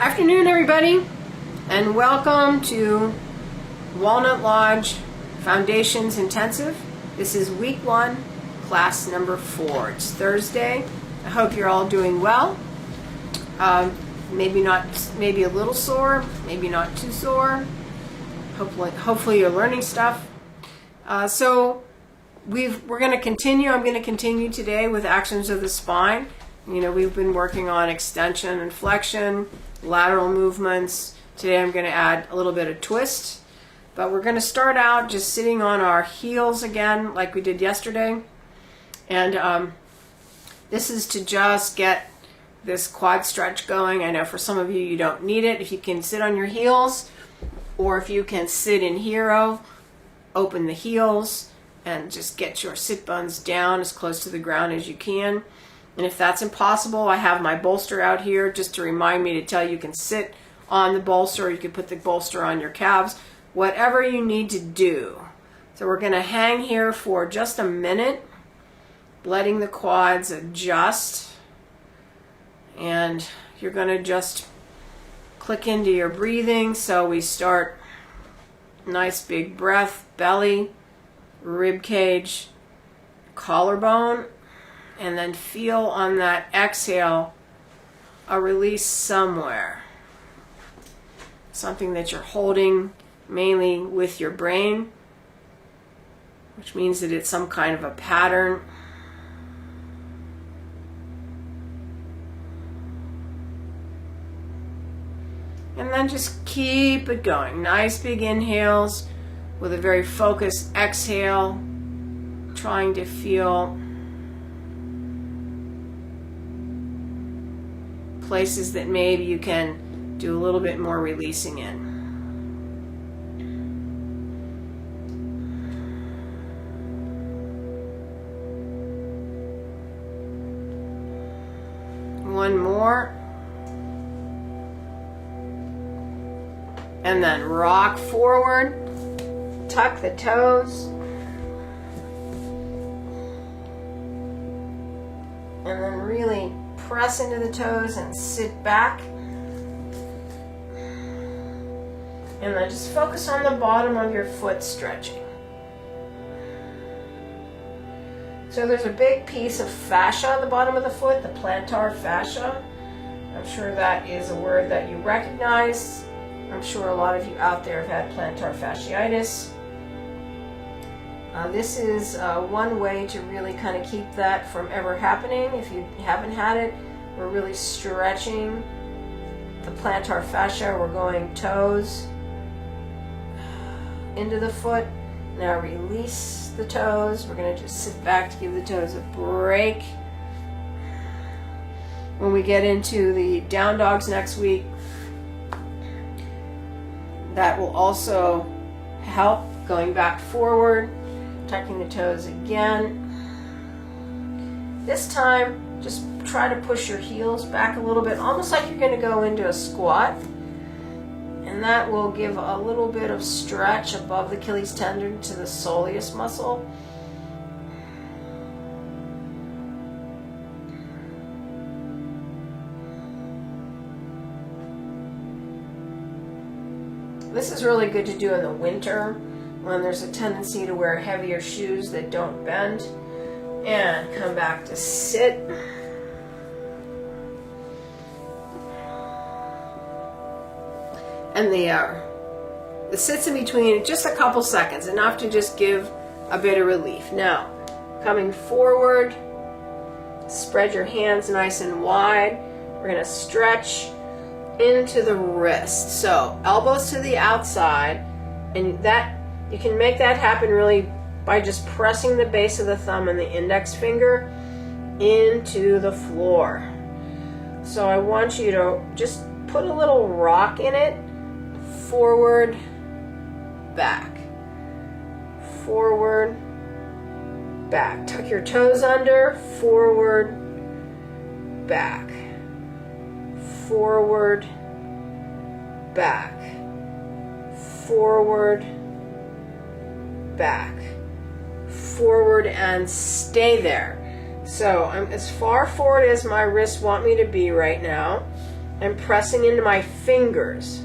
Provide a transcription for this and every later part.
Afternoon, everybody, and welcome to Walnut Lodge Foundations Intensive. This is week 1, class number 4. It's Thursday. I hope you're all doing well. Maybe a little sore, maybe not too sore. Hopefully you're learning stuff. So we're going to continue. I'm going to continue today with actions of the spine. You know, we've been working on extension and flexion, lateral movements. Today I'm going to add a little bit of twist. But we're going to start out just sitting on our heels again like we did yesterday. And this is to just get this quad stretch going. I know for some of you, you don't need it. If you can sit on your heels, or if you can sit in hero, open the heels and just get your sit bones down as close to the ground as you can. And if that's impossible, I have my bolster out here just to remind me to tell you can sit on the bolster, or you can put the bolster on your calves, whatever you need to do. So we're going to hang here for just a minute, letting the quads adjust. And you're going to just click into your breathing. So we start nice big breath, belly, rib cage, collarbone. And then feel on that exhale a release somewhere. Something that you're holding mainly with your brain, which means that it's some kind of a pattern. And then just keep it going. Nice big inhales with a very focused exhale, trying to feel places that maybe you can do a little bit more releasing in. One more. And then rock forward, tuck the toes. And then really press into the toes and sit back. And then just focus on the bottom of your foot stretching. So there's a big piece of fascia on the bottom of the foot, the plantar fascia. I'm sure that is a word that you recognize. I'm sure a lot of you out there have had plantar fasciitis. This is one way to really kind of keep that from ever happening. If you haven't had it, we're really stretching the plantar fascia. We're going toes into the foot. Now release the toes. We're going to just sit back to give the toes a break. When we get into the down dogs next week, that will also help. Going back forward, tucking the toes again. This time, just try to push your heels back a little bit, almost like you're going to go into a squat. And that will give a little bit of stretch above the Achilles tendon to the soleus muscle. This is really good to do in the winter when there's a tendency to wear heavier shoes that don't bend. And come back to sit. And the sits in between, just a couple seconds, enough to just give a bit of relief. Now, coming forward, spread your hands nice and wide. We're going to stretch into the wrist. So elbows to the outside, and that you can make that happen really by just pressing the base of the thumb and the index finger into the floor. So I want you to just put a little rock in it. Forward, back. Forward, back. Tuck your toes under. Forward, back. Forward, back. Forward, back. Forward, and stay there. So I'm as far forward as my wrists want me to be right now. I'm pressing into my fingers.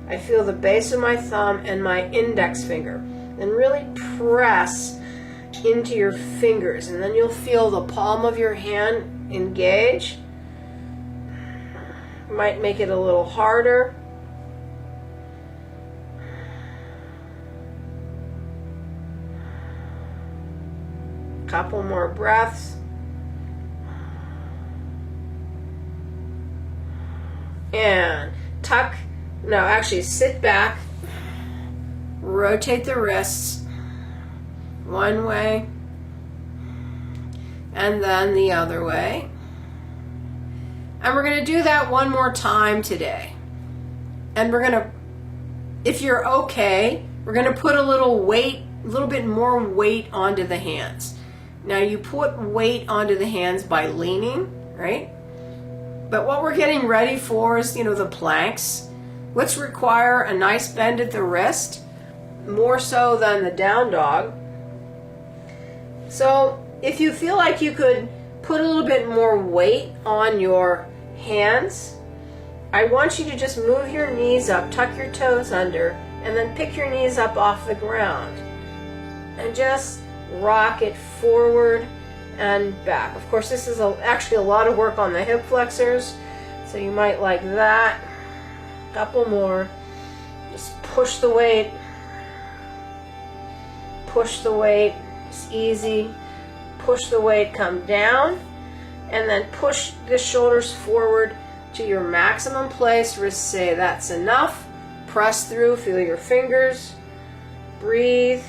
I feel the base of my thumb and my index finger. And really press into your fingers. And then you'll feel the palm of your hand engage. Might make it a little harder. Couple more breaths. And tuck. No, actually sit back. Rotate the wrists one way and then the other way. And we're going to do that one more time today. And we're going to, if you're okay, we're going to put a little weight, a little bit more weight onto the hands. Now you put weight onto the hands by leaning, right? But what we're getting ready for is, the planks, which require a nice bend at the wrist, more so than the down dog. So if you feel like you could put a little bit more weight on your hands, I want you to just move your knees up, tuck your toes under, and then pick your knees up off the ground. And just rock it forward and back. Of course, this is actually a lot of work on the hip flexors, so you might like that. A couple more. Just push the weight. Push the weight. It's easy. Push the weight, come down, and then push the shoulders forward to your maximum place. Wrists say that's enough. Press through, feel your fingers. Breathe.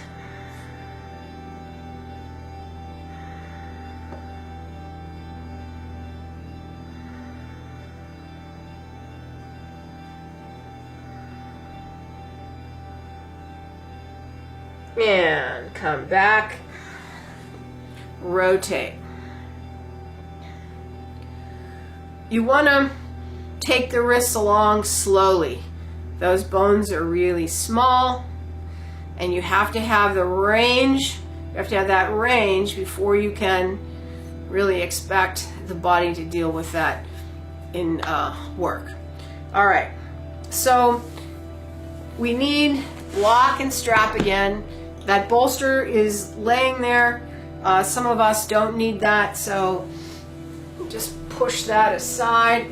And come back. Rotate. You want to take the wrists along slowly. Those bones are really small, and you have to have the range. You have to have that range before you can really expect the body to deal with that in work. All right, so we need block and strap again. That bolster is laying there. Some of us don't need that, so just push that aside.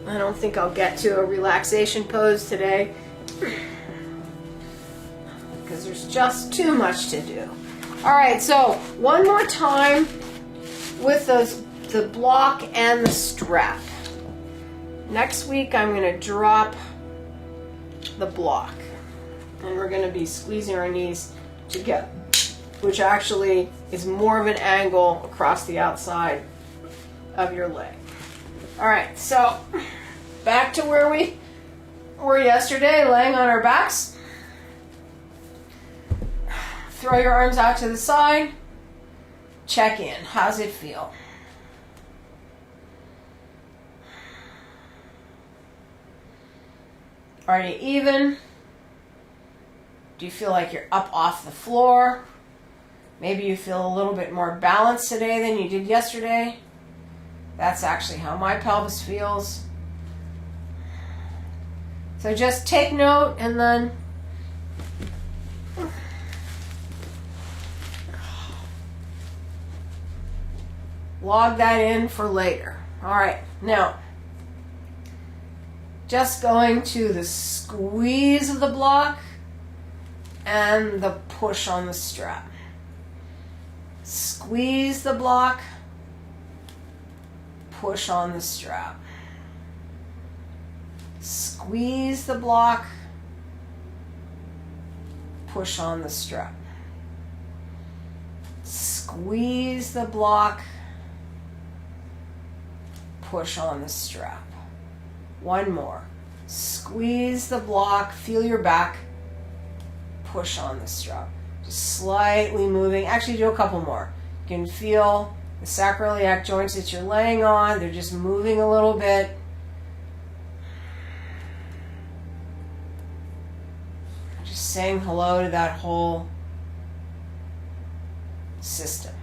I don't think I'll get to a relaxation pose today because there's just too much to do. All right, so one more time with the block and the strap. Next week I'm going to drop the block, and we're going to be squeezing our knees together, which actually is more of an angle across the outside of your leg. All right, so back to where we were yesterday, laying on our backs. Throw your arms out to the side. Check in. How's it feel? Are you even? Do you feel like you're up off the floor? Maybe you feel a little bit more balanced today than you did yesterday. That's actually how my pelvis feels. So just take note and then log that in for later. All right, now just going to the squeeze of the block and the push on the strap. Squeeze the block, push on the strap. Squeeze the block, push on the strap. Squeeze the block, push on the strap. One more. Squeeze the block, feel your back, push on the strap. Just slightly moving. Actually, do a couple more. You can feel the sacroiliac joints that you're laying on. They're just moving a little bit. Just saying hello to that whole system.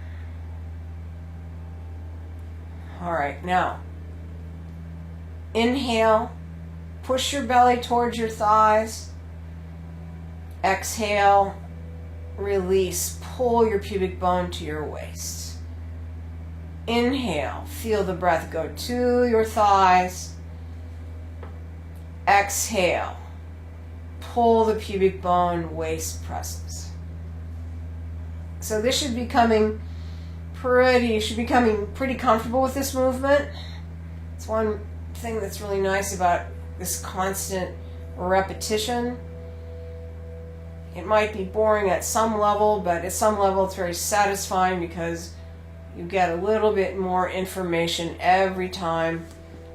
All right, now Inhale, push your belly towards your thighs. Exhale, release, pull your pubic bone to your waist. Inhale, feel the breath go to your thighs. Exhale, pull the pubic bone, waist presses. So this should be coming you should be becoming pretty comfortable with this movement. It's one thing that's really nice about this constant repetition. It might be boring at some level, but at some level it's very satisfying because you get a little bit more information every time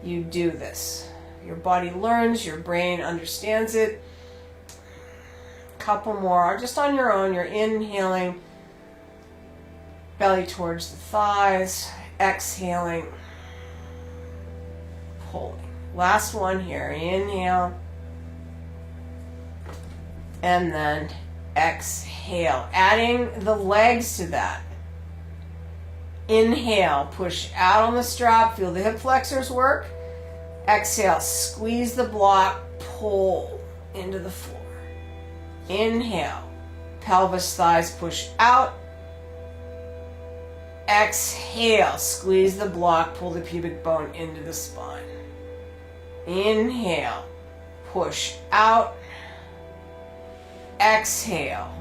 you do this. Your body learns, your brain understands it. Couple more, just on your own. You're inhaling, belly towards the thighs, exhaling, pulling. Last one here, inhale, and then exhale, adding the legs to that. Inhale, push out on the strap, feel the hip flexors work. Exhale, squeeze the block, pull into the floor. Inhale, pelvis, thighs push out. Exhale, squeeze the block, pull the pubic bone into the spine. Inhale, push out. Exhale,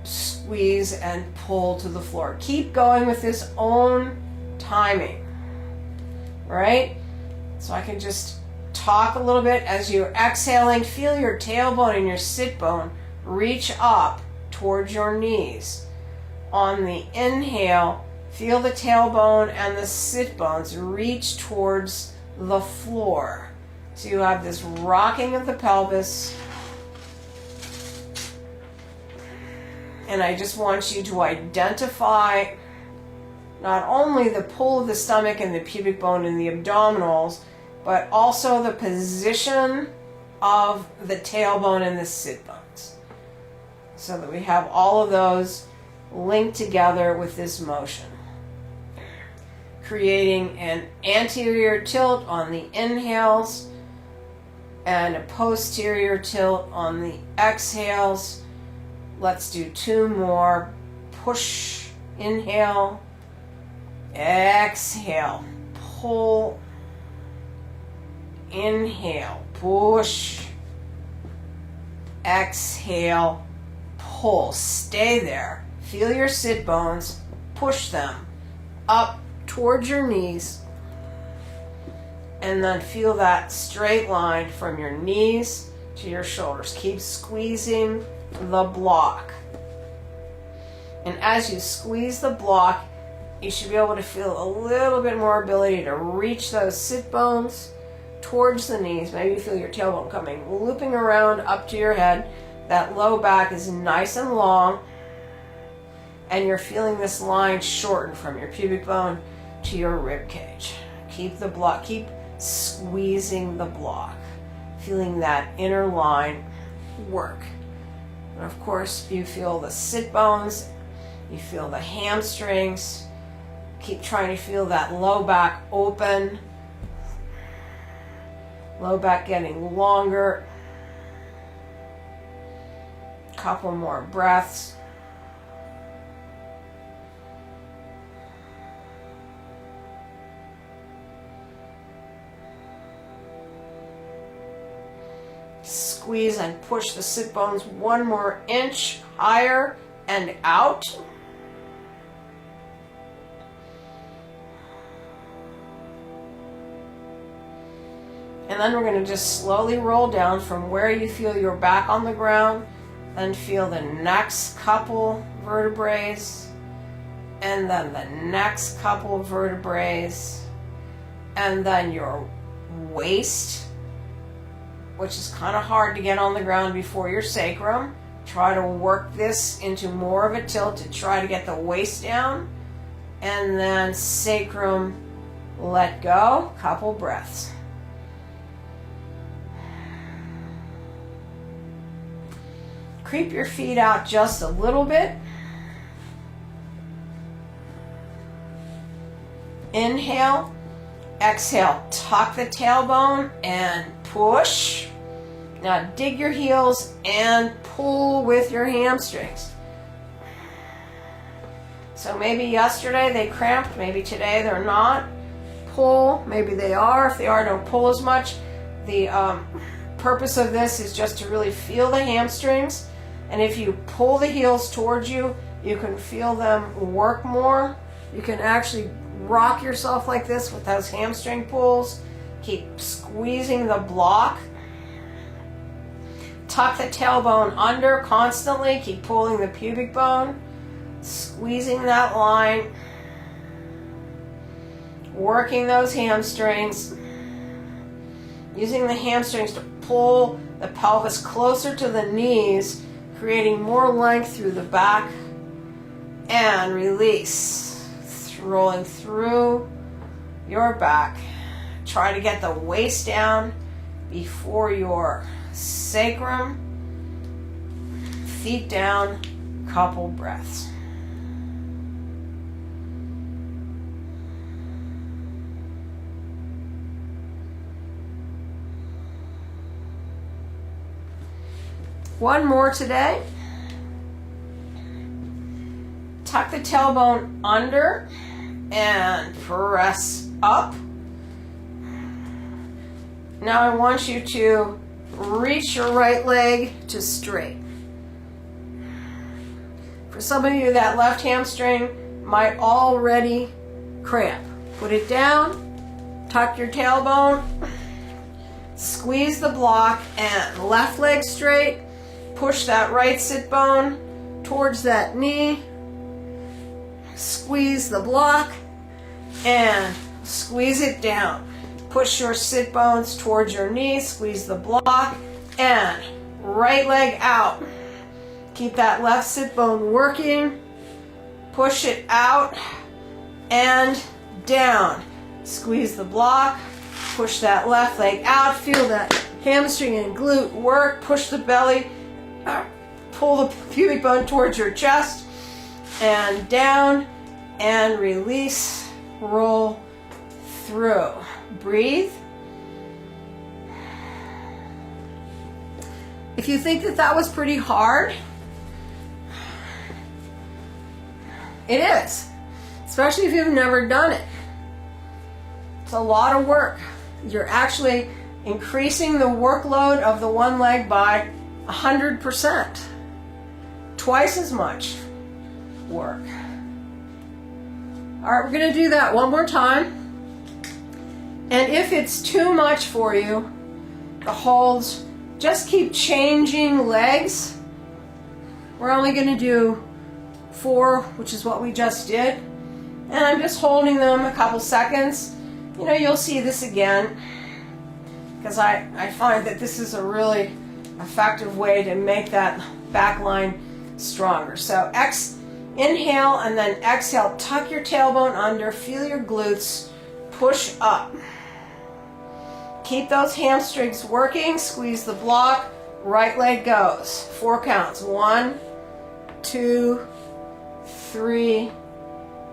squeeze and pull to the floor. Keep going with this own timing, right? So I can just talk a little bit as you're exhaling. Feel your tailbone and your sit bone reach up towards your knees. On the inhale, feel the tailbone and the sit bones reach towards the floor. So you have this rocking of the pelvis. And I just want you to identify not only the pull of the stomach and the pubic bone and the abdominals, but also the position of the tailbone and the sit bones. So that we have all of those linked together with this motion. Creating an anterior tilt on the inhales and a posterior tilt on the exhales. Let's do 2 more. Push, inhale, exhale, pull, inhale, push, exhale, pull. Stay there. Feel your sit bones, push them up towards your knees, and then feel that straight line from your knees to your shoulders. Keep squeezing the block. And as you squeeze the block, you should be able to feel a little bit more ability to reach those sit bones towards the knees. Maybe you feel your tailbone coming, looping around up to your head. That low back is nice and long, and you're feeling this line shorten from your pubic bone to your rib cage. Keep the block, keep squeezing the block, feeling that inner line work. And of course, you feel the sit bones, you feel the hamstrings. Keep trying to feel that low back open, low back getting longer. Couple more breaths. Squeeze and push the sit bones 1 more inch higher and out. And then we're going to just slowly roll down from where you feel your back on the ground, and feel the next couple vertebrae, and then the next couple vertebrae, and then your waist, which is kind of hard to get on the ground before your sacrum. Try to work this into more of a tilt to try to get the waist down. And then sacrum, let go. Couple breaths. Creep your feet out just a little bit. Inhale, Exhale, tuck the tailbone and push. Now dig your heels and pull with your hamstrings. So maybe yesterday they cramped, maybe today they're not. Pull, maybe they are. If they are, don't pull as much. The purpose of this is just to really feel the hamstrings. And if you pull the heels towards you, you can feel them work more. You can actually rock yourself like this with those hamstring pulls. Keep squeezing the block. Tuck the tailbone under constantly. Keep pulling the pubic bone. Squeezing that line. Working those hamstrings. Using the hamstrings to pull the pelvis closer to the knees, creating more length through the back. And release. Rolling through your back. Try to get the waist down before your sacrum. Feet down, couple breaths. One more today. Tuck the tailbone under and press up. Now I want you to reach your right leg to straight. For some of you, that left hamstring might already cramp. Put it down, tuck your tailbone, squeeze the block, and left leg straight. Push that right sit bone towards that knee. Squeeze the block and squeeze it down. Push your sit bones towards your knees, squeeze the block, and right leg out. Keep that left sit bone working. Push it out and down. Squeeze the block, push that left leg out. Feel that hamstring and glute work. Push the belly, pull the pubic bone towards your chest, and down, and release, roll through. Breathe. If you think that that was pretty hard, it is, especially if you've never done it. It's a lot of work. You're actually increasing the workload of the one leg by 100%. Twice as much work. All right, we're going to do that one more time. And if it's too much for you, the holds, just keep changing legs. We're only going to do 4, which is what we just did. And I'm just holding them a couple seconds. You know, you'll see this again, because I find that this is a really effective way to make that back line stronger. So inhale and then exhale. Tuck your tailbone under. Feel your glutes. Push up. Keep those hamstrings working. Squeeze the block. Right leg goes. 4 counts. 1, 2, 3,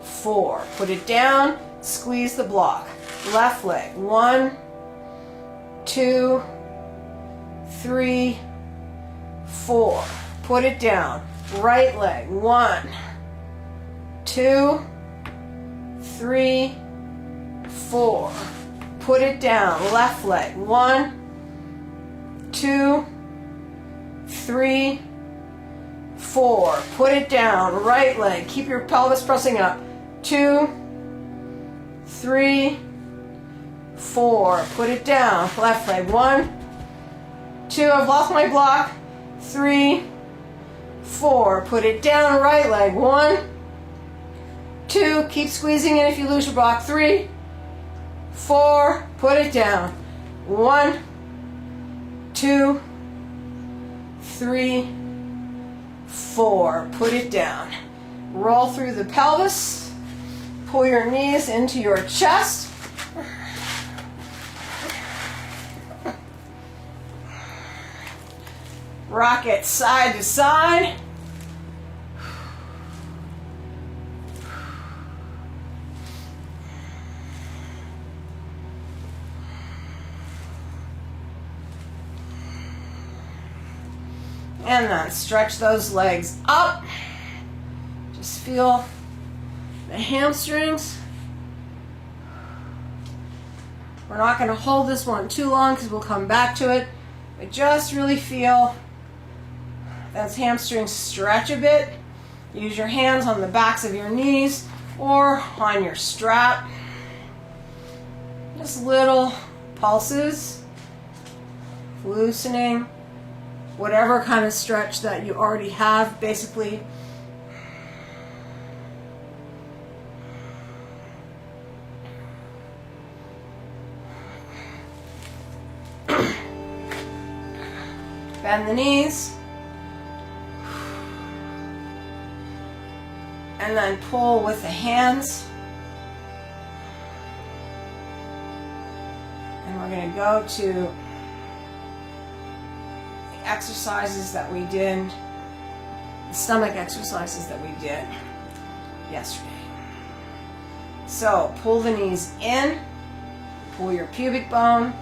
4. Put it down. Squeeze the block. Left leg. 1, 2, 3, 4. Put it down. Right leg. 1, 2, 3, 4. Put it down. Left leg. 1, 2, 3, 4. Put it down. Right leg. Keep your pelvis pressing up. 2, 3, 4. Put it down. Left leg. 1, 2. I've lost my block. 3, 4. Put it down. Right leg. 1, 2. Keep squeezing it if you lose your block. 3, 4. Put it down. 1, 2, 3, 4. Put it down. Roll through the pelvis. Pull your knees into your chest. Rock it side to side. And then stretch those legs up. Just feel the hamstrings. We're not going to hold this one too long because we'll come back to it. But just really feel those hamstrings stretch a bit. Use your hands on the backs of your knees or on your strap. Just little pulses, loosening whatever kind of stretch that you already have, basically. Bend the knees. And then pull with the hands. And we're going to go to the exercises that we did, the stomach exercises that we did yesterday. So pull the knees in, pull your pubic bone,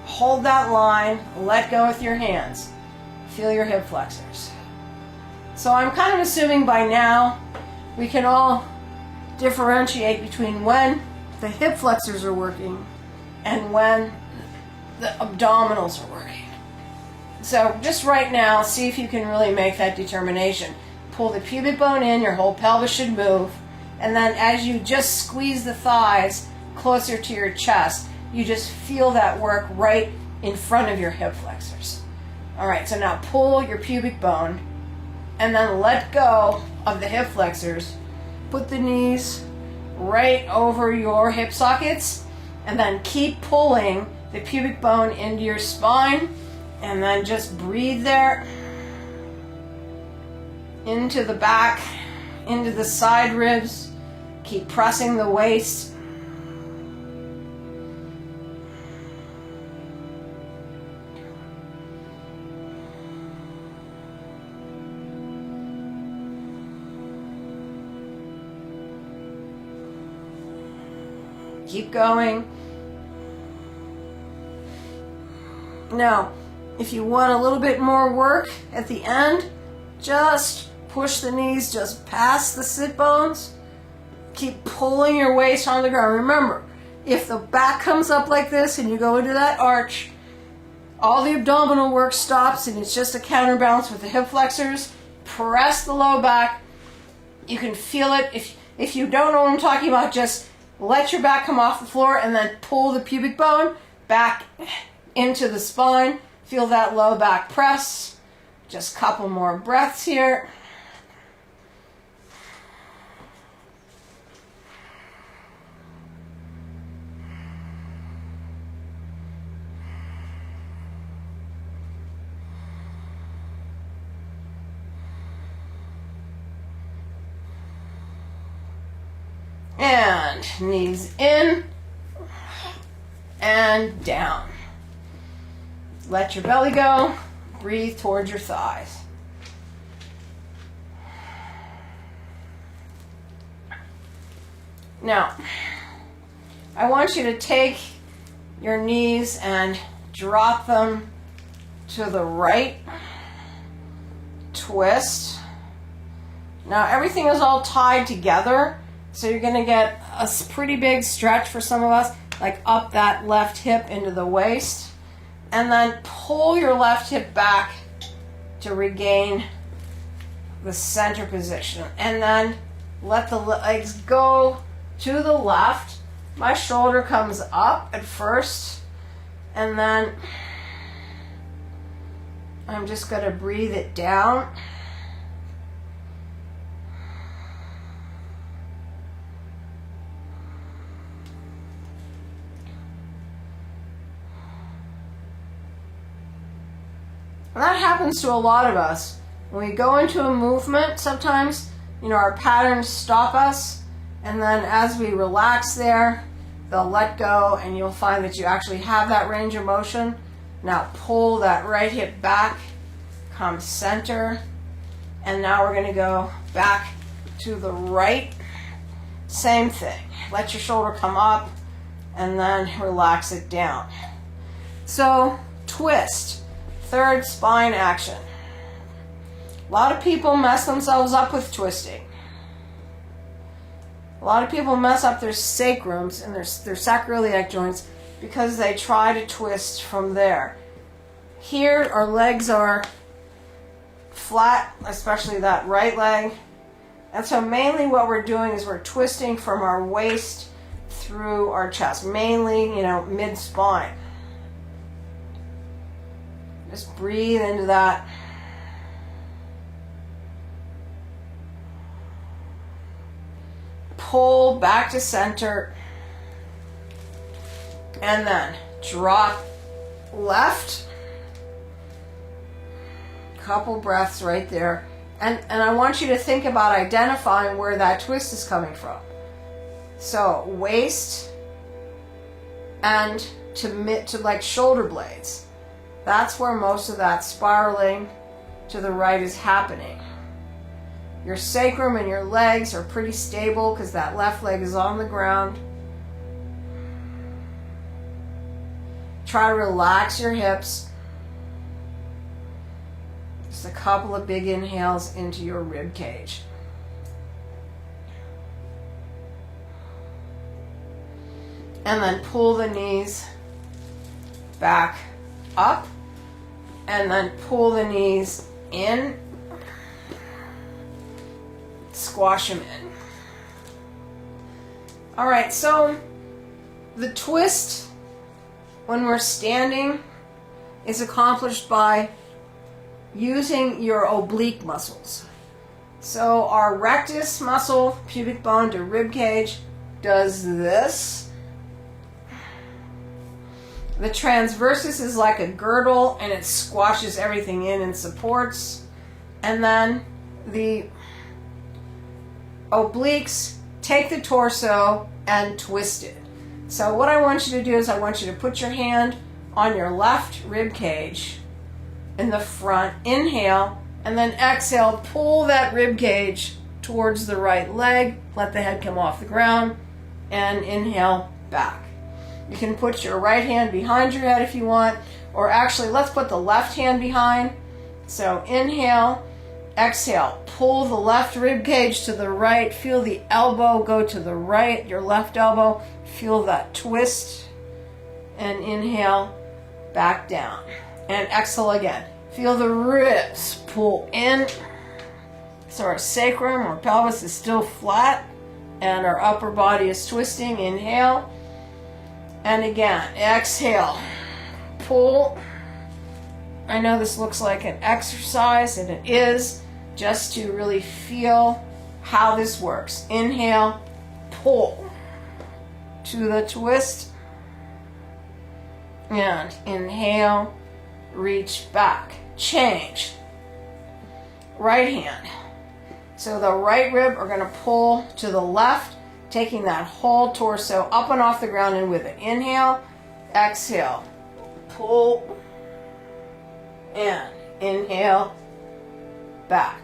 hold that line, let go with your hands. Feel your hip flexors. So I'm kind of assuming by now we can all differentiate between when the hip flexors are working and when the abdominals are working. So just right now, see if you can really make that determination. Pull the pubic bone in, your whole pelvis should move, and then as you just squeeze the thighs closer to your chest, you just feel that work right in front of your hip flexors. All right, so now pull your pubic bone and then let go of the hip flexors. Put the knees right over your hip sockets and then keep pulling the pubic bone into your spine and then just breathe there into the back, into the side ribs. Keep pressing the waist. Keep going. Now, if you want a little bit more work at the end, just push the knees just past the sit bones. Keep pulling your waist on the ground. Remember, if the back comes up like this and you go into that arch, all the abdominal work stops and it's just a counterbalance with the hip flexors. Press the low back. You can feel it. If you don't know what I'm talking about, just let your back come off the floor and then pull the pubic bone back into the spine. Feel that low back press. Just a couple more breaths here. And knees in and down. Let your belly go. Breathe towards your thighs. Now, I want you to take your knees and drop them to the right. Twist. Now, everything is all tied together. So you're going to get a pretty big stretch for some of us, like up that left hip into the waist. And then pull your left hip back to regain the center position. And then let the legs go to the left. My shoulder comes up at first. And then I'm just going to breathe it down. And that happens to a lot of us. When we go into a movement, sometimes, our patterns stop us, and then as we relax there, they'll let go, and you'll find that you actually have that range of motion. Now pull that right hip back, come center, and now we're going to go back to the right. Same thing. Let your shoulder come up, and then relax it down. So, twist. Third spine action. A lot of people mess themselves up with twisting. A lot of people mess up their sacrums and their sacroiliac joints because they try to twist from there. Here, our legs are flat, especially that right leg. And so mainly what we're doing is we're twisting from our waist through our chest, mainly, mid-spine. Just breathe into that. Pull back to center. And then drop left. Couple breaths right there. And I want you to think about identifying where that twist is coming from. So waist and to like shoulder blades. That's where most of that spiraling to the right is happening. Your sacrum and your legs are pretty stable because that left leg is on the ground. Try to relax your hips. Just a couple of big inhales into your rib cage. And then pull the knees back up. And then pull the knees in. Squash them in. All right, so the twist when we're standing is accomplished by using your oblique muscles. So our rectus muscle, pubic bone to rib cage, does this. The transversus is like a girdle and it squashes everything in and supports. And then the obliques take the torso and twist it. So what I want you to do is I want you to put your hand on your left rib cage in the front. Inhale, and then exhale, pull that rib cage towards the right leg. Let the head come off the ground, and inhale back. You can put your right hand behind your head if you want, or actually let's put the left hand behind. So inhale, exhale, pull the left rib cage to the right, feel the elbow go to the right, your left elbow, feel that twist, and inhale, back down. And exhale again. Feel the ribs pull in, so our sacrum or pelvis is still flat, and our upper body is twisting. Inhale, and again, exhale, pull. I know this looks like an exercise, and it is, just to really feel how this works. Inhale, pull to the twist, and inhale, reach back, change. Right hand. So the right rib are going to pull to the left, taking that whole torso up and off the ground and with it. Inhale, exhale, pull, and inhale, back.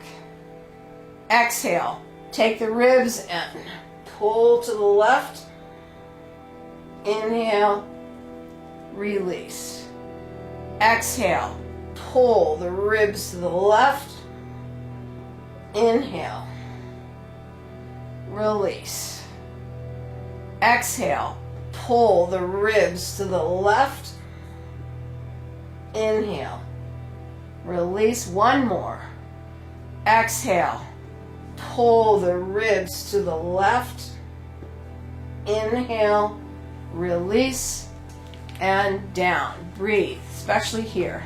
Exhale, take the ribs and pull to the left. Inhale, release. Exhale, pull the ribs to the left. Inhale, release. Exhale, pull the ribs to the left. Inhale, release. One more. Exhale, pull the ribs to the left. Inhale, release, and down. Breathe, especially here.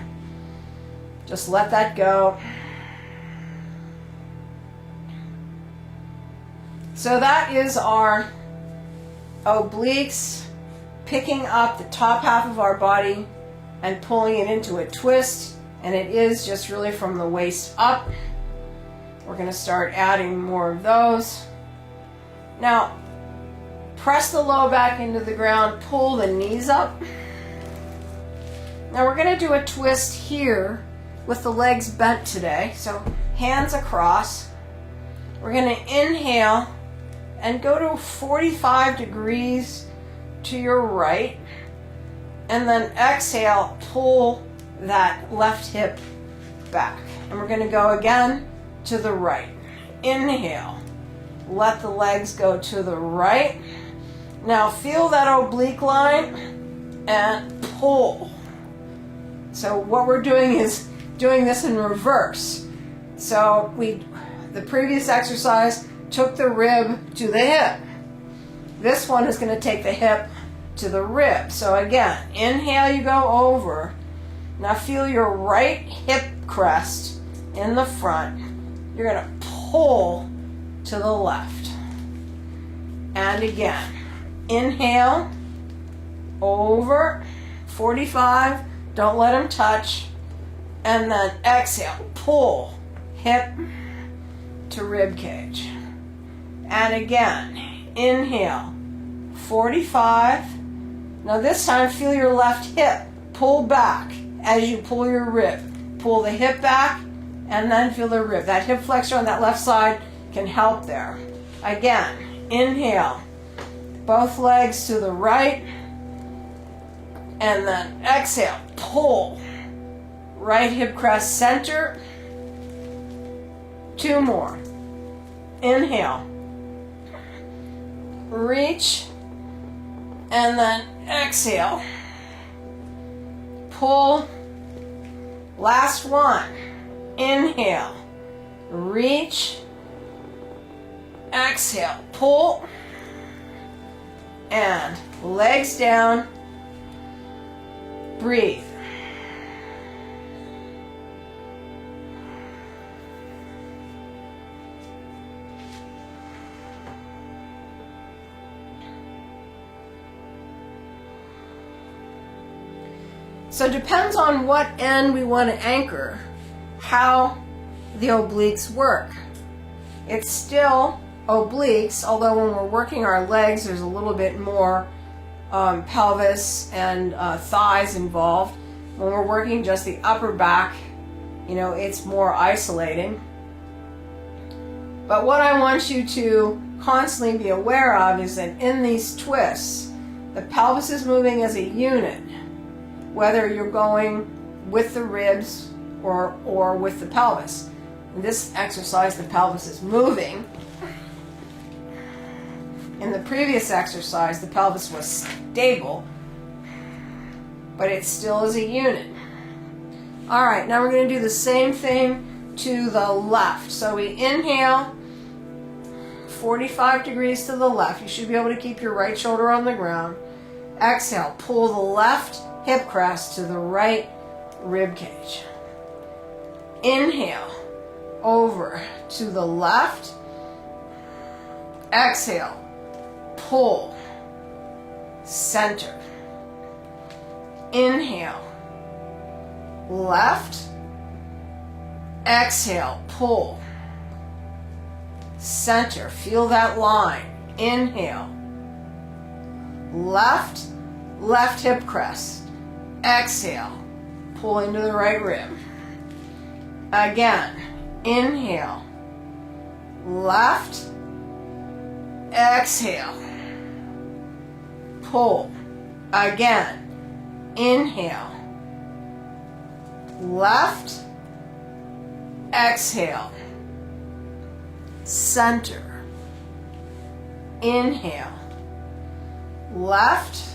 Just let that go. So that is our obliques picking up the top half of our body and pulling it into a twist, and it is just really from the waist up. We're going to start adding more of those. Now, press the low back into the ground, pull the knees up. Now we're going to do a twist here with the legs bent today. So hands across. We're going to inhale and go to 45 degrees to your right. And then exhale, pull that left hip back. And we're going to go again to the right. Inhale. Let the legs go to the right. Now feel that oblique line and pull. So what we're doing is doing this in reverse. So the previous exercise took the rib to the hip. This one is going to take the hip to the rib. So again, inhale, you go over. Now feel your right hip crest in the front. You're going to pull to the left. And again, inhale, over, 45, don't let them touch. And then exhale, pull, hip to rib cage. And again, inhale, 45. Now this time feel your left hip pull back as you pull your rib. Pull the hip back and then feel the rib. That hip flexor on that left side can help there. Again, inhale, both legs to the right, and then exhale, pull, right hip crest center. 2 more. Inhale, reach, and then exhale, pull. Last one. Inhale, reach, exhale, pull, and legs down, breathe. So it depends on what end we want to anchor, how the obliques work. It's still obliques, although when we're working our legs, there's a little bit more pelvis and thighs involved. When we're working just the upper back, it's more isolating. But what I want you to constantly be aware of is that in these twists, the pelvis is moving as a unit, whether you're going with the ribs or with the pelvis. In this exercise, the pelvis is moving. In the previous exercise, the pelvis was stable, but it still is a unit. All right, now we're going to do the same thing to the left. So we inhale, 45 degrees to the left. You should be able to keep your right shoulder on the ground. Exhale, pull the left hip crest to the right rib cage. Inhale, over to the left. Exhale, pull, center. Inhale, left. Exhale, pull, center. Feel that line. Inhale, left, left hip crest. Exhale, pull into the right rib. Again, inhale, left, exhale, pull. Again, inhale, left, exhale, center. Inhale, left,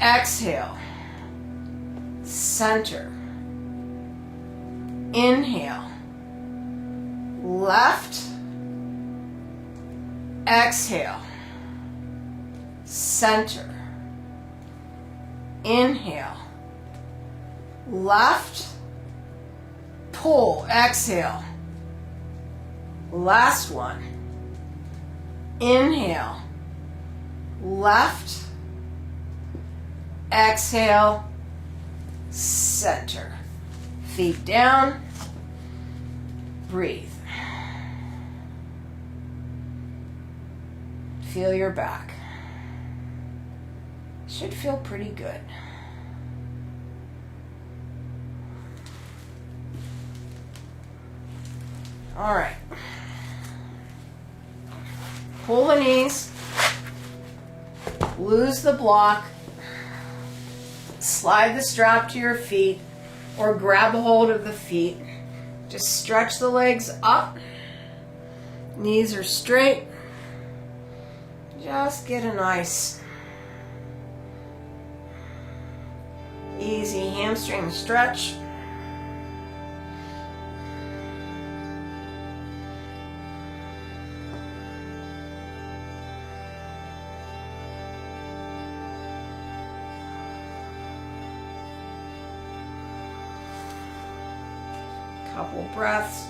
exhale, center. Inhale, left, exhale, center. Inhale, left, pull, exhale. Last one. Inhale, left, exhale, center. Feet down, breathe. Feel your back. Should feel pretty good. All right. Pull the knees, lose the block, slide the strap to your feet, or grab a hold of the feet. Just stretch the legs up. Knees are straight. Just get a nice, easy hamstring stretch. Couple breaths.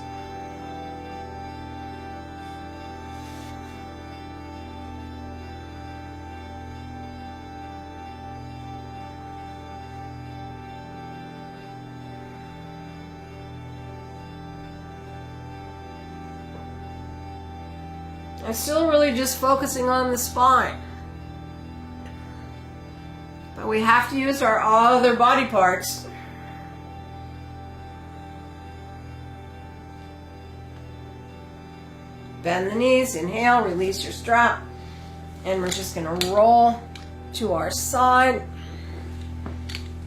I'm still really just focusing on the spine. But we have to use our other body parts. Bend the knees, inhale, release your strap. And we're just going to roll to our side.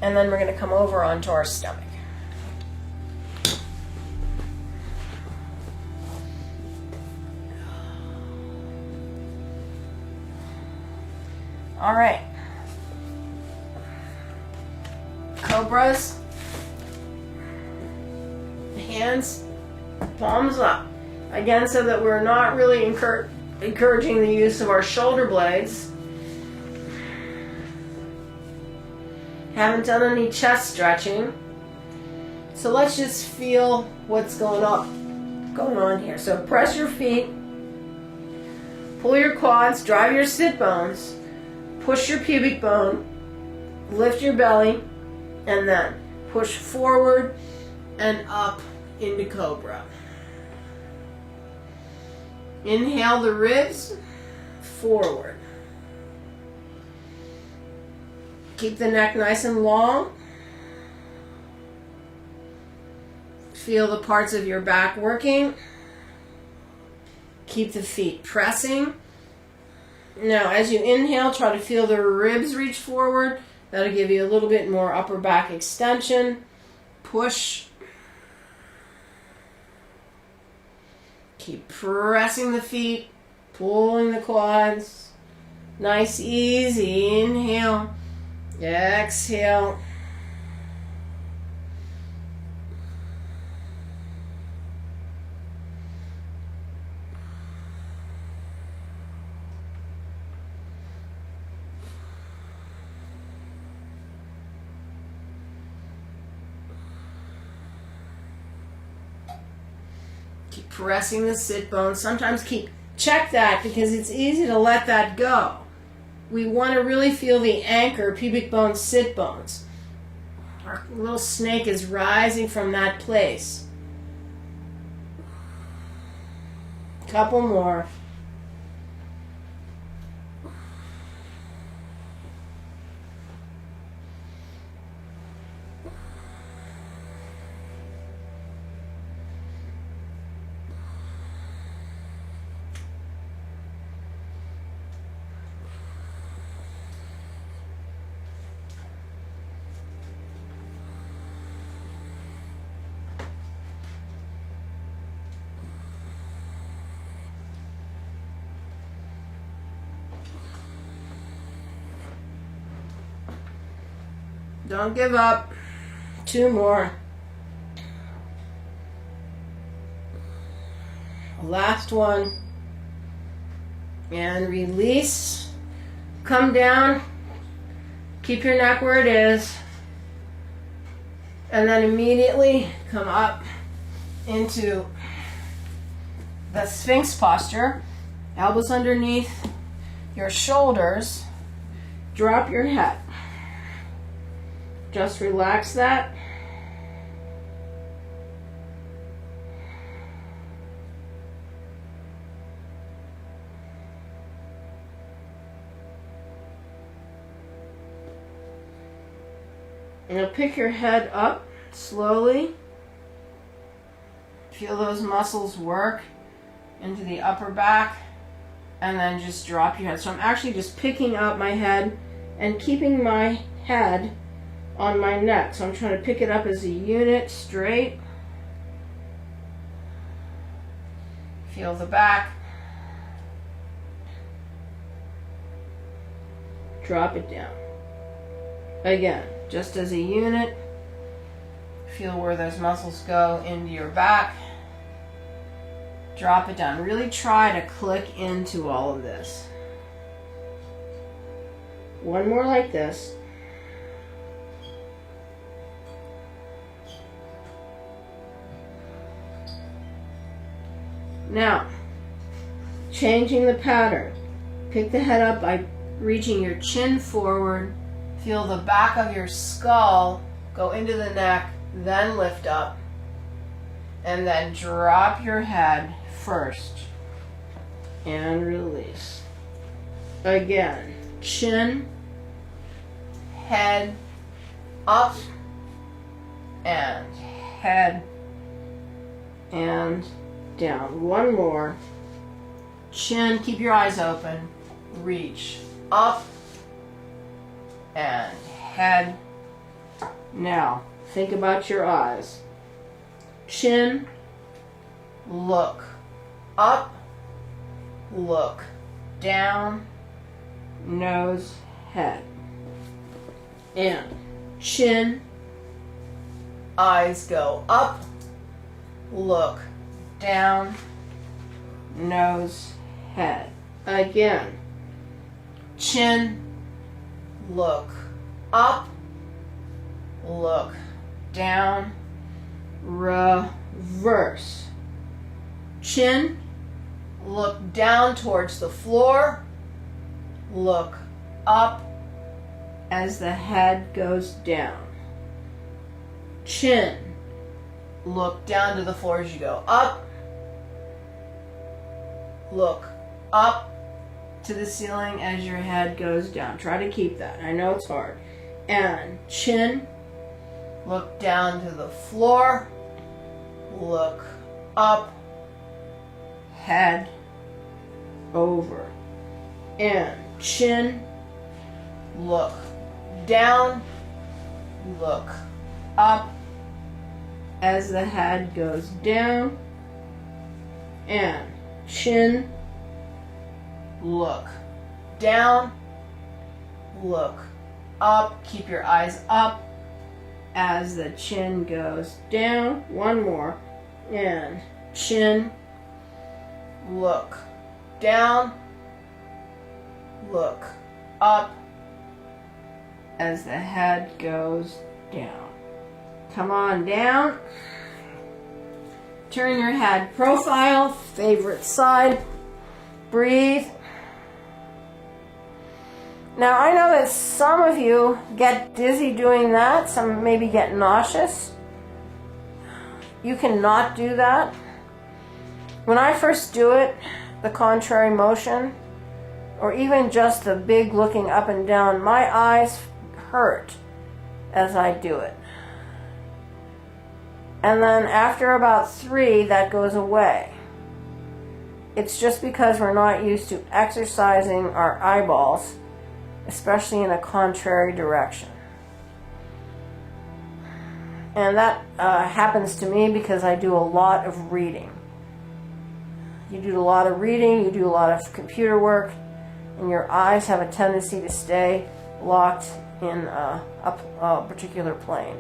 And then we're going to come over onto our stomach. All right. Cobras. Hands, palms up. Again, so that we're not really encouraging the use of our shoulder blades. Haven't done any chest stretching. So let's just feel what's going on here. So press your feet. Pull your quads, drive your sit bones. Push your pubic bone, lift your belly, and then push forward and up into Cobra. Inhale the ribs forward. Keep the neck nice and long. Feel the parts of your back working. Keep the feet pressing. Now, as you inhale, try to feel the ribs reach forward. That'll give you a little bit more upper back extension. Push. Keep pressing the feet, pulling the quads. Nice, easy. Inhale. Exhale. Keep pressing the sit bones. Sometimes check that because it's easy to let that go. We want to really feel the anchor, pubic bone, sit bones. Our little snake is rising from that place. Couple more. Don't give up. 2 more. Last one. And release. Come down. Keep your neck where it is. And then immediately come up into the Sphinx posture. Elbows underneath your shoulders. Drop your head. Just relax that. And now pick your head up slowly. Feel those muscles work into the upper back. And then just drop your head. So I'm actually just picking up my head and keeping my head on my neck. So I'm trying to pick it up as a unit straight. Feel the back. Drop it down. Again, just as a unit, feel where those muscles go into your back. Drop it down. Really try to click into all of this. One more like this. Now, changing the pattern. Pick the head up by reaching your chin forward. Feel the back of your skull go into the neck, then lift up. And then drop your head first. And release. Again, chin, head, up, and head, and down. One more. Chin, keep your eyes open. Reach up and head. Now, think about your eyes. Chin, look up, look down, nose, head. And chin, eyes go up, look down, nose, head. Again, chin, look up, look down, reverse. Chin, look down towards the floor, look up as the head goes down. Chin, look down to the floor as you go up, look up to the ceiling as your head goes down. Try to keep that. I know it's hard. And chin, look down to the floor, look up, head over. And chin, look down, look up as the head goes down. And chin, look down, look up. Keep your eyes up as the chin goes down. One more. And chin, look down, look up as the head goes down. Come on down. Turn your head profile, favorite side. Breathe. Now I know that some of you get dizzy doing that, some maybe get nauseous. You cannot do that. When I first do it, the contrary motion, or even just the big looking up and down, my eyes hurt as I do it. And then after about 3, that goes away. It's just because we're not used to exercising our eyeballs, especially in a contrary direction. And that happens to me because I do a lot of reading. You do a lot of reading, you do a lot of computer work, and your eyes have a tendency to stay locked in a particular plane.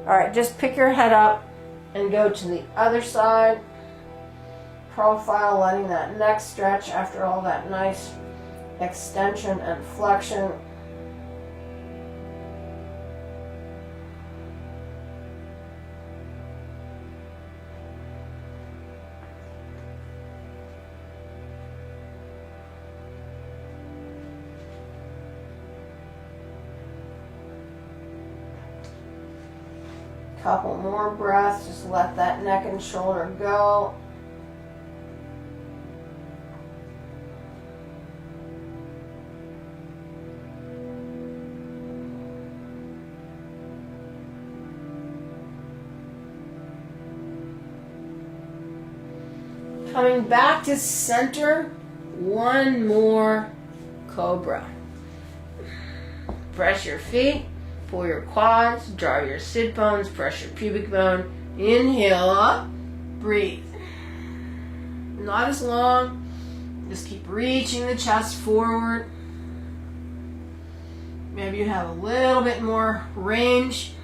All right, just pick your head up and go to the other side. Profile, letting that neck stretch after all that nice extension and flexion. Couple more breaths, just let that neck and shoulder go. Coming back to center, one more cobra. Press your feet, pull your quads, draw your sit bones, press your pubic bone. Inhale up, breathe. not as long. Just keep reaching the chest forward. Maybe you have a little bit more range.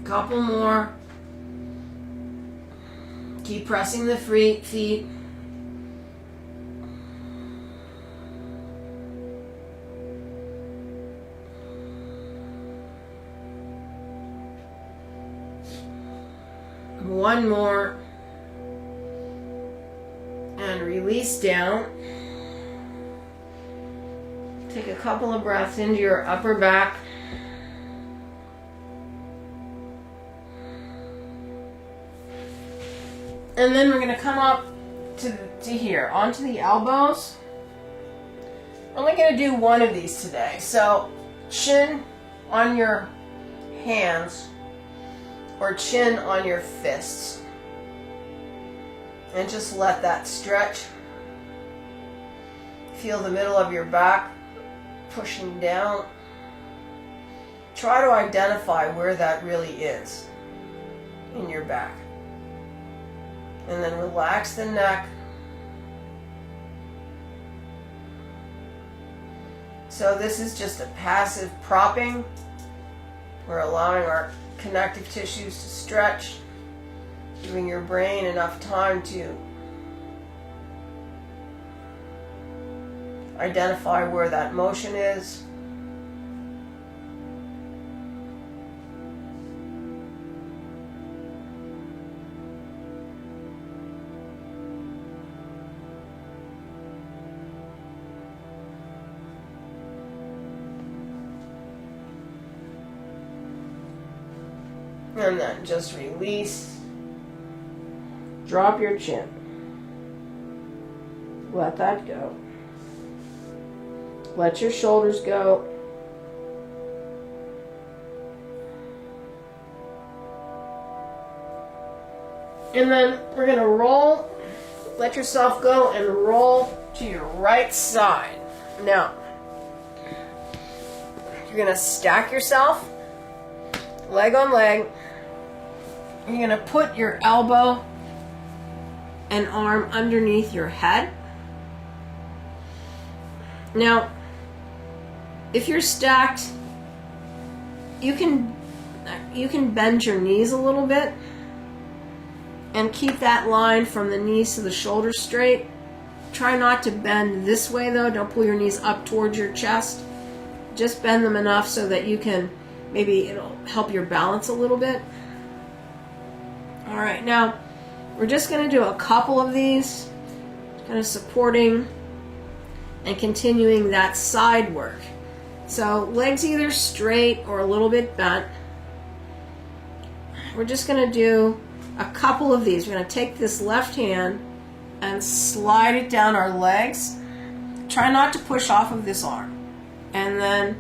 Couple more. Keep pressing the feet. One more. And release down. Take a couple of breaths into your upper back. And then we're going to come up to here, onto the elbows. I'm only going to do one of these today. So chin on your hands or chin on your fists. And just let that stretch. Feel the middle of your back pushing down. Try to identify where that really is in your back. And then relax the neck. So this is just a passive propping. We're allowing our connective tissues to stretch, giving your brain enough time to identify where that motion is. And then just release. Drop your chin. Let that go. Let your shoulders go. And then we're going to roll. Let yourself go and roll to your right side. Now, you're going to stack yourself, leg on leg. You're going to put your elbow and arm underneath your head. Now, if you're stacked, you can bend your knees a little bit and keep that line from the knees to the shoulders straight. Try not to bend this way though. Don't pull your knees up towards your chest. Just bend them enough so that you can, maybe it'll help your balance a little bit. All right, now we're just going to do a couple of these, kind of supporting and continuing that side work. So legs either straight or a little bit bent. We're just going to do a couple of these. We're going to take this left hand and slide it down our legs. Try not to push off of this arm. And then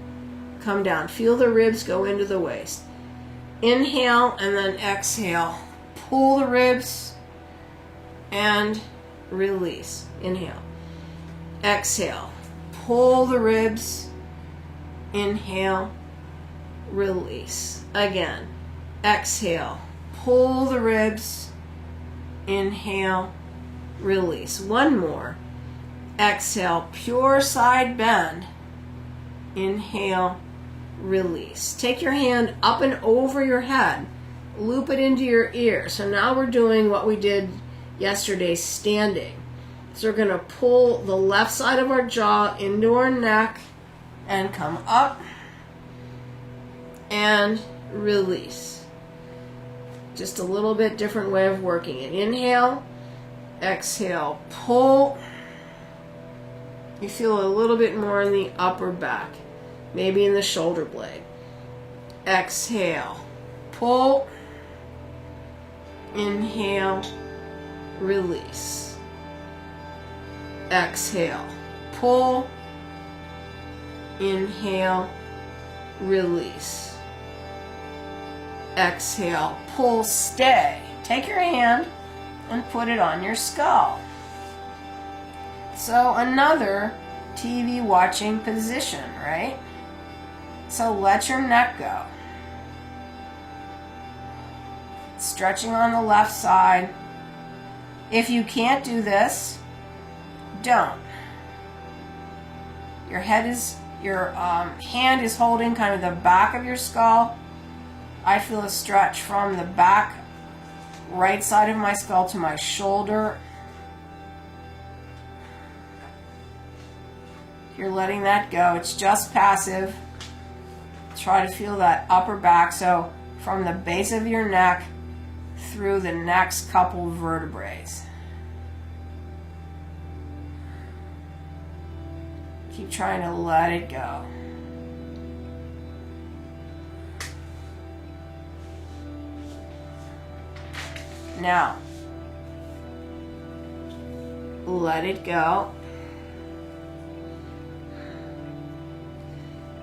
come down. Feel the ribs go into the waist. Inhale and then exhale. Pull the ribs and release. Inhale. Exhale. Pull the ribs. Inhale. Release. Again. Exhale. Pull the ribs. Inhale. Release. One more. Exhale. Pure side bend. Inhale. Release. Take your hand up and over your head. Loop it into your ear. So now we're doing what we did yesterday, standing. So we're going to pull the left side of our jaw into our neck and come up and release. Just a little bit different way of working it. Inhale, exhale, pull. You feel a little bit more in the upper back, maybe in the shoulder blade. Exhale, pull. Inhale, release. Exhale, pull. Inhale, release. Exhale, pull, stay. Take your hand and put it on your skull. So another TV watching position, right? So let your neck go. Stretching on the left side. If you can't do this, don't. Your hand is holding kind of the back of your skull. I feel a stretch from the back right side of my skull to my shoulder. You're letting that go. It's just passive. Try to feel that upper back. So from the base of your neck through the next couple of vertebrae. Keep trying to let it go. Now, let it go.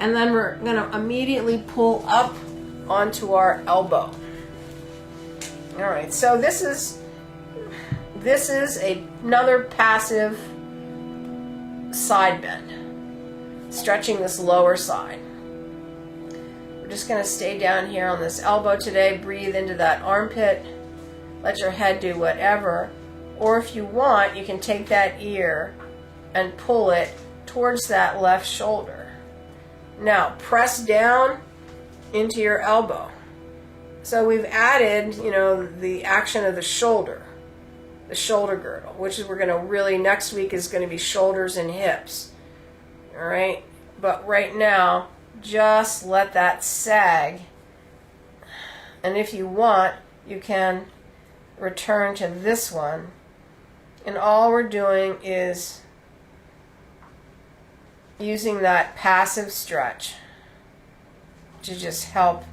And then we're going to immediately pull up onto our elbow. All right, so this is another passive side bend, stretching this lower side. We're just going to stay down here on this elbow today. Breathe into that armpit. Let your head do whatever. Or if you want, you can take that ear and pull it towards that left shoulder. Now, press down into your elbow. So we've added, the action of the shoulder girdle, which is we're going to really, next week is going to be shoulders and hips. All right? But right now, just let that sag. And if you want, you can return to this one. And all we're doing is using that passive stretch to just help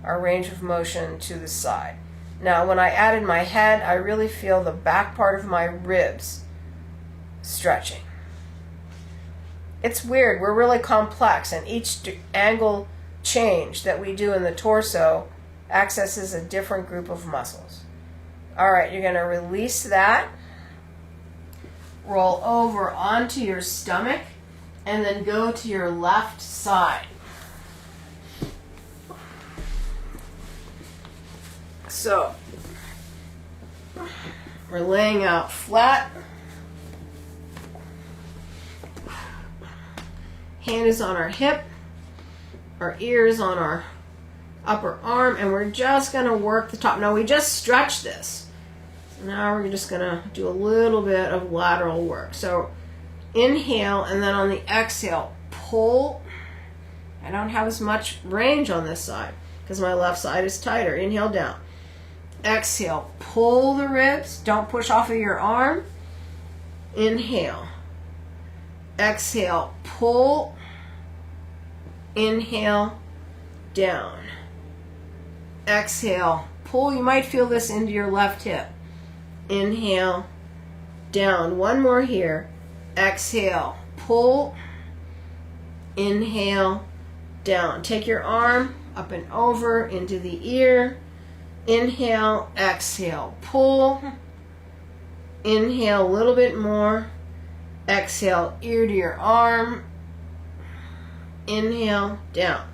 our range of motion to the side. Now, when I added my head, I really feel the back part of my ribs stretching. It's weird. We're really complex, and each angle change that we do in the torso accesses a different group of muscles. All right, you're going to release that, roll over onto your stomach, and then go to your left side. So, we're laying out flat. Hand is on our hip. Our ear is on our upper arm, and we're just going to work the top. Now, we just stretched this. So now we're just going to do a little bit of lateral work. So, inhale, and then on the exhale, pull. I don't have as much range on this side because my left side is tighter. Inhale down. Exhale, pull the ribs. Don't push off of your arm. Inhale. Exhale, pull. Inhale, down. Exhale, pull. You might feel this into your left hip. Inhale, down. One more here. Exhale, pull. Inhale, down. Take your arm up and over into the ear. Inhale, exhale, pull. Inhale a little bit more. Exhale, ear to your arm. Inhale, down.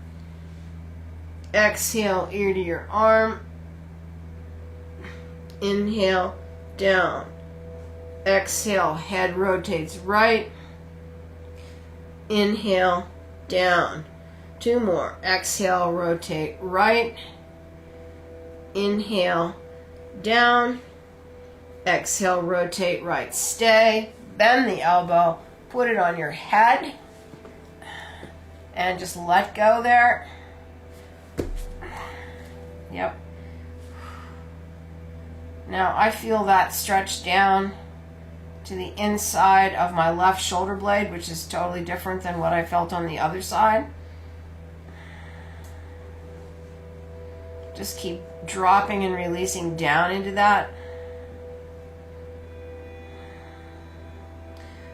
Exhale, ear to your arm. Inhale, down. Exhale, head rotates right. Inhale, down. Two more. Exhale, rotate right. Inhale, down. Exhale, rotate right. Stay. Bend the elbow. Put it on your head. And just let go there. Yep. Now I feel that stretch down to the inside of my left shoulder blade, which is totally different than what I felt on the other side. Just keep dropping and releasing down into that.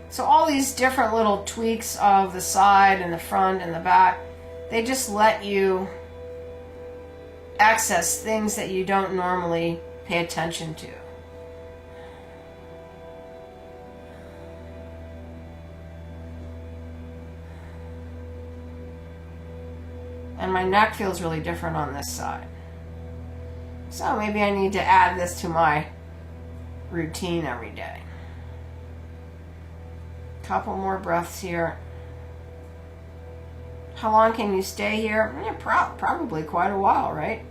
So all these different little tweaks of the side and the front and the back, they just let you access things that you don't normally pay attention to. my neck feels really different on this side. So maybe I need to add this to my routine every day. Couple more breaths here. How long can you stay here? Yeah, probably quite a while, right?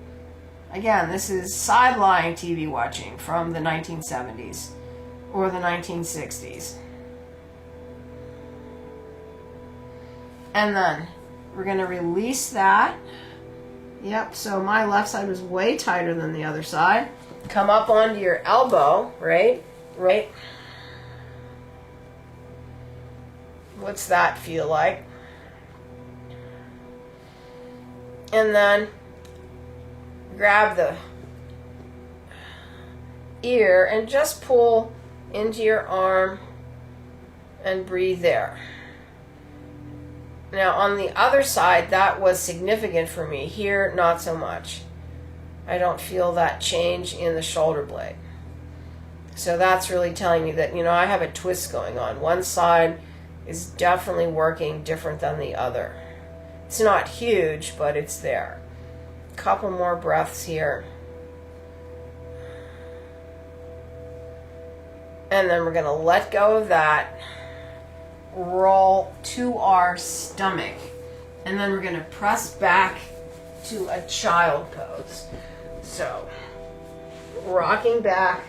Again, this is sideline TV watching from the 1970s or the 1960s. And then we're going to release that. Yep, so my left side was way tighter than the other side. Come up onto your elbow, right? Right. What's that feel like? And then grab the ear and just pull into your arm and breathe there. Now on the other side, that was significant for me. Here, not so much. I don't feel that change in the shoulder blade. So that's really telling me that, I have a twist going on. One side is definitely working different than the other. It's not huge, but it's there. Couple more breaths here. And then we're going to let go of that. Roll to our stomach. And then we're going to press back to a child pose. So, rocking back.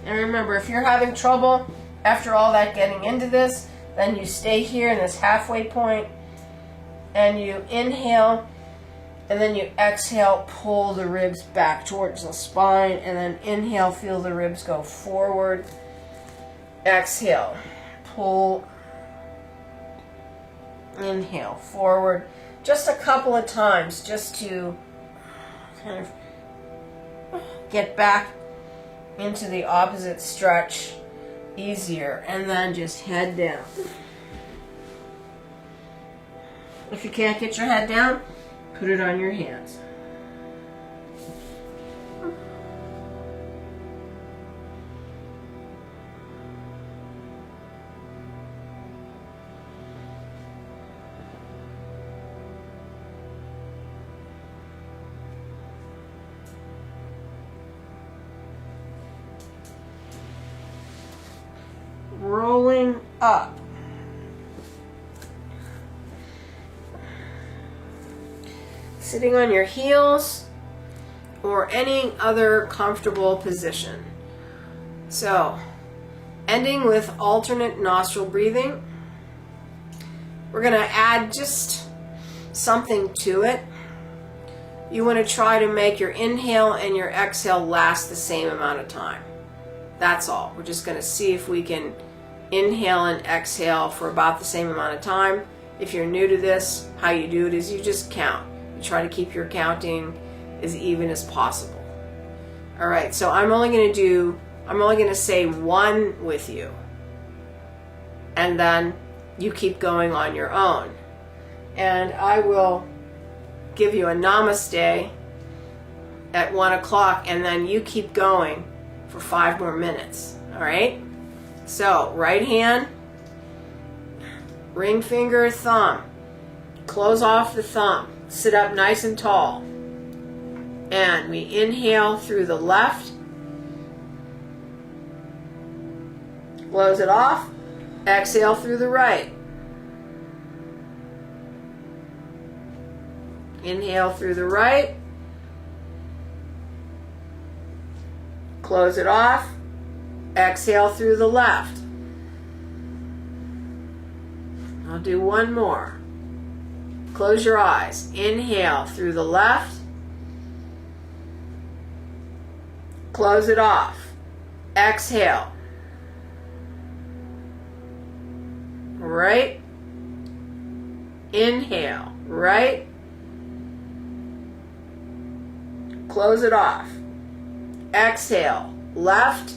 And remember, if you're having trouble after all that getting into this, then you stay here in this halfway point and you inhale, and then you exhale, pull the ribs back towards the spine, and then inhale, feel the ribs go forward. Exhale, pull, inhale, forward. Just a couple of times just to kind of get back into the opposite stretch easier, and then just head down. If you can't get your head down, put it on your hands. Rolling up. Sitting on your heels or any other comfortable position. So, ending with alternate nostril breathing. We're going to add just something to it. You want to try to make your inhale and your exhale last the same amount of time. That's all. We're just going to see if we can inhale and exhale for about the same amount of time. If you're new to this, how you do it is you just count. You try to keep your counting as even as possible. All right, so I'm only going to say one with you. And then you keep going on your own. And I will give you a namaste at 1 o'clock, and then you keep going for 5 more minutes. All right? So, right hand, ring finger, thumb. Close off the thumb. Sit up nice and tall. And we inhale through the left. Close it off. Exhale through the right. Inhale through the right. Close it off. Exhale through the left. I'll do one more. Close your eyes. Inhale through the left. Close it off. Exhale. Right. Inhale. Right. Close it off. Exhale. Left.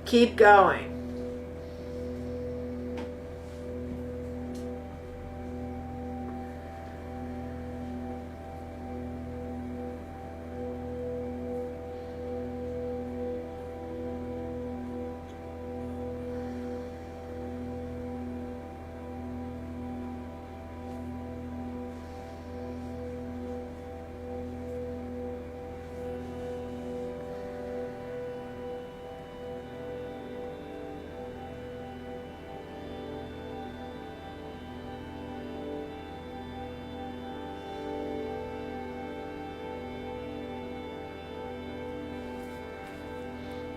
Keep going.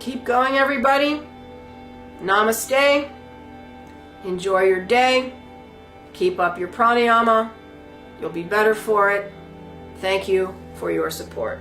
Keep going, everybody. Namaste. Enjoy your day. Keep up your pranayama. You'll be better for it. Thank you for your support.